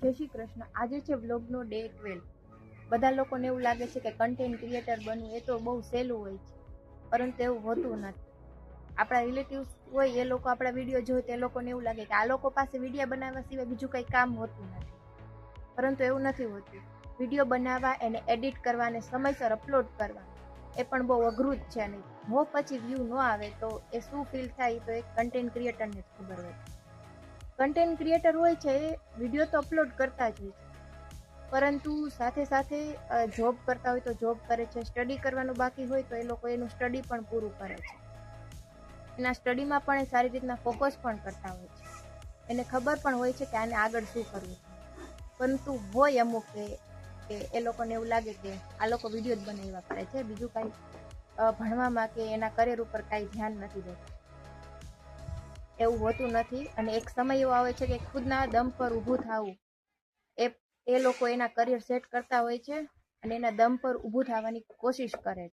જય શ્રી કૃષ્ણ. આજે છે વ્લોગનો ડે 12. બધા લોકોને એવું લાગે છે કે કન્ટેન્ટ ક્રિએટર બનવું એ તો બહુ સહેલું હોય છે, પરંતુ એવું હોતું નથી. આપણા રિલેટિવ્સ હોય એ લોકો આપણા વિડીયો જોઈ તો એ લોકોને એવું લાગે કે આ લોકો પાસે વિડીયો બનાવવા સિવાય બીજું કંઈ કામ હોતું નથી, પરંતુ એવું નથી હોતું. વિડીયો બનાવવા, એને એડિટ કરવા અને સમયસર અપલોડ કરવા એ પણ બહુ અઘરું જ છે. અને જો પછી વ્યૂ ન આવે તો એ શું ફીલ થાય તો એ કન્ટેન્ટ ક્રિએટરને જ ખબર હોય. કન્ટેન્ટ ક્રિએટર હોય છે એ વિડીયો તો અપલોડ કરતા જ હોય છે, પરંતુ સાથે સાથે જોબ કરતા હોય તો જોબ કરે છે, સ્ટડી કરવાનું બાકી હોય તો એ લોકો એનું સ્ટડી પણ પૂરું કરે છે. એના સ્ટડીમાં પણ એ સારી રીતના ફોકસ પણ કરતા હોય છે. એને ખબર પણ હોય છે કે આને આગળ શું કરવું છે, પરંતુ હોય અમુક કે એ લોકોને એવું લાગે કે આ લોકો વિડીયો જ બનાવ્યા કરે છે, બીજું કાંઈ ભણવામાં કે એના કરિયર ઉપર કાંઈ ધ્યાન નથી દેતા. એવું હોતું નથી. અને એક સમય એવો આવે છે કે ખુદના દમ પર ઊભું થવું એ લોકો એના કરિયર સેટ કરતા હોય છે અને એના દમ પર ઊભું થવાની કોશિશ કરે છે.